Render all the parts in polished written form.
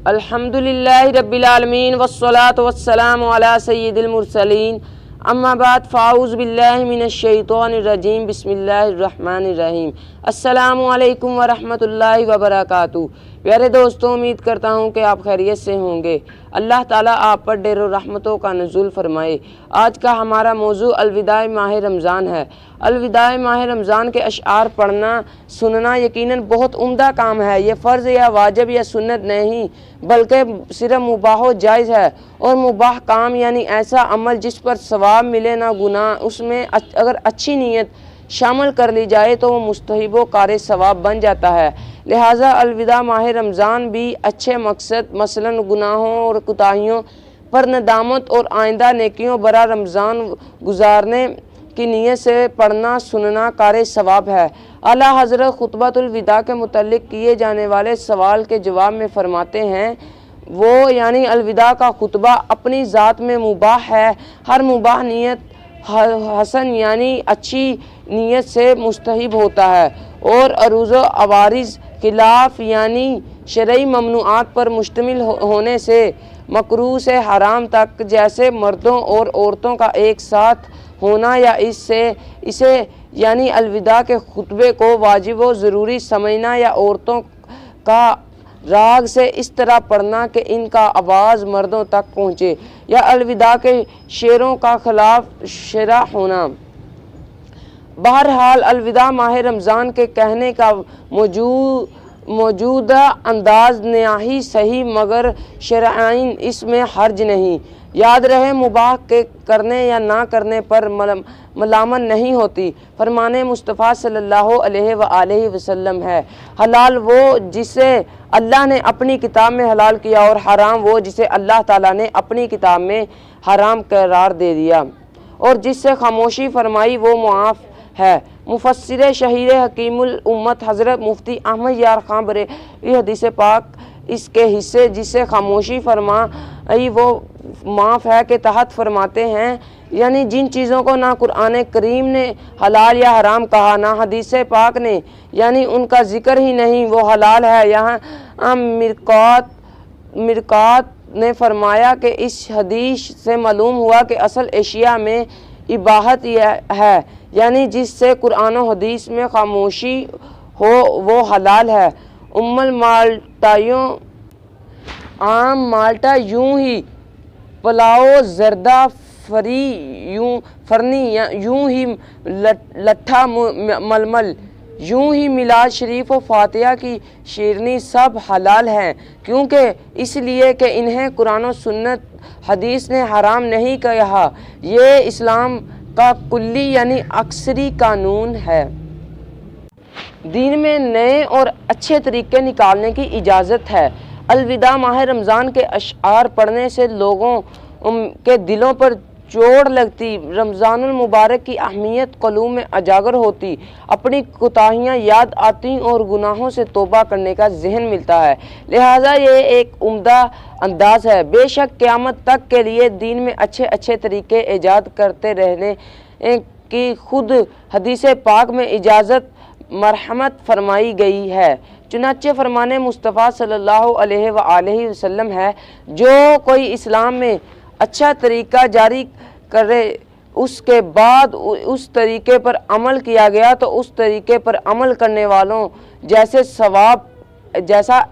अल्हम्दुलिल्लाह रब्बिल आलमीन वस्सलातु वस्सलामु अला सय्यिदिल मुरसलीन अम्मा बाद फ़ाऊज़ु बिल्लाहि मिनश शैतानिर रजीम बिस्मिल्लाहिर रहमानिर रहीम। अस्सलामु अलैकुम व रहमतुल्लाहि व बरकातुहू। प्यारे दोस्तों, उम्मीद करता हूँ कि आप खैरियत से होंगे। अल्लाह ताला आप पर ढेरों रहमतों का नुज़ुल फरमाए। आज का हमारा मौजू अलविदाए माह रमज़ान है। अलविदाए माह रमज़ान के अशआर पढ़ना सुनना यकीनन बहुत उम्दा काम है। ये फ़र्ज़ या वाजिब या सुन्नत नहीं बल्कि सिर्फ मुबाह जायज़ है। और मुबाह काम यानी ऐसा अमल जिस पर सवाब मिले ना गुनाह, उसमें अगर अच्छी नीयत शामिल कर ली जाए तो वो मुस्तहिब व कार सवाब बन जाता है। लिहाजा अलविदा माह रमज़ान भी अच्छे मकसद मसलन गुनाहों और कोताहियों पर नदामत और आइंदा नेकियों भरा रमज़ान गुजारने की नीयत से पढ़ना सुनना कार सवाब है। आला हज़रत खुतबतुल विदा के मुतल्लिक़ किए जाने वाले सवाल के जवाब में फरमाते हैं, वो यानी अलविदा का खुतबा अपनी ज़ात में मुबाह है। हर मुबाह नीयत हसन यानी अच्छी नीयत से मुस्तहिब होता है और अरूज़ अवारिज़ खिलाफ यानी शरई ममनुआत पर मुश्तमिल होने से मकरूह से हराम तक जैसे मर्दों और औरतों का एक साथ होना या इसे यानी अलविदा के खुतबे को वाजिब व ज़रूरी समझना या औरतों का राग से इस तरह पढ़ना कि इनका आवाज़ मर्दों तक पहुँचे या अलविदा के शेरों का खिलाफ शरा होना। बहरहाल अलविदा माह रमज़ान के कहने का मौजूदा अंदाज नयाही सही मगर शरआइन इसमें हर्ज नहीं। याद रहे मुबाह के करने या ना करने पर मलामत नहीं होती। फरमाने मुस्तफ़ा सल्लल्लाहु अलैहि वसल्लम है, हलाल वो जिसे अल्लाह ने अपनी किताब में हलाल किया और हराम वो जिसे अल्लाह ताला ने अपनी किताब में हराम करार दे दिया और जिससे खामोशी फरमाई वो मुआफ़ है। मुफस्सिर शहीर हकीमुल उम्मत हज़रत मुफ्ती अहमद यार खां बरेलवी हदीस पाक इसके हिस्से जिससे खामोशी फरमाई वो माफ़ है के तहत फरमाते हैं, यानी जिन चीज़ों को ना कुरान करीम ने हलाल या हराम कहा ना हदीस पाक ने, यानी उनका ज़िक्र ही नहीं, वो हलाल है। यहाँ मिरकात ने फरमाया कि इस हदीस से मालूम हुआ कि असल एशिया में इबाहत है, यानी जिससे कुरान और हदीस में खामोशी हो वो हलाल है। उम्मल माल्टाइयों आम माल्टा यूं ही पुलाव जर्दा फरनी यूं ही लट्ठा मलमल यूं ही मिलाद शरीफ और फातिहा की शीरनी सब हलाल हैं, क्योंकि इसलिए कि इन्हें कुरान और सुन्नत हदीस ने हराम नहीं कहा। ये इस्लाम का कुल्ली यानी अक्सरी कानून है। दीन में नए और अच्छे तरीके निकालने की इजाज़त है। अलविदा माह रमज़ान के अशआर पढ़ने से लोगों के दिलों पर चोट लगती, रमज़ानुल मुबारक की अहमियत क़ुलूब में उजागर होती, अपनी कोताहियाँ याद आती और गुनाहों से तौबा करने का ज़हन मिलता है। लिहाजा ये एक उम्दा अंदाज़ है। बेशक क़यामत तक के लिए दीन में अच्छे अच्छे तरीके ईजाद करते रहने की खुद हदीस पाक में इजाज़त मरहमत फरमाई गई है। चुनाचे फरमाने मुस्तफ़ा सल्लल्लाहु अलैहि वसल्लम है, जो कोई इस्लाम में अच्छा तरीका जारी करे उसके बाद उस तरीके पर अमल किया गया तो उस तरीके पर अमल करने वालों जैसा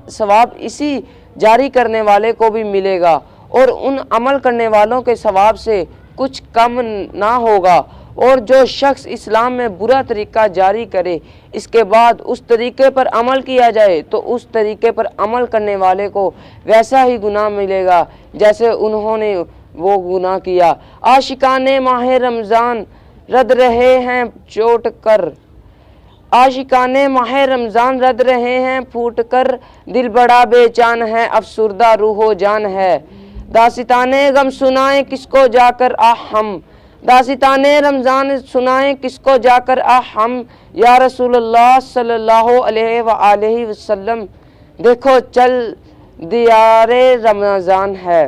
सवाब इसी जारी करने वाले को भी मिलेगा और उन अमल करने वालों के सवाब से कुछ कम ना होगा। और जो शख्स इस्लाम में बुरा तरीका जारी करे इसके बाद उस तरीके पर अमल किया जाए तो उस तरीके पर अमल करने वाले को वैसा ही गुनाह मिलेगा जैसे उन्होंने वो गुनाह किया। आशिकाने माह रमज़ान रद रहे हैं चोट कर, आशिकाने माह रमज़ान रद रहे हैं फूट कर, दिल बड़ा बेचान है अफसुर्दा रूहो जान है। दास्ताने गम सुनाएं किसको जाकर हम, दास्ताने रमज़ान सुनाएं किसको जाकर हम, या रसूलुल्लाह सल्लल्लाहु अलैहि वसल्लम देखो चल दियारे रमज़ान है।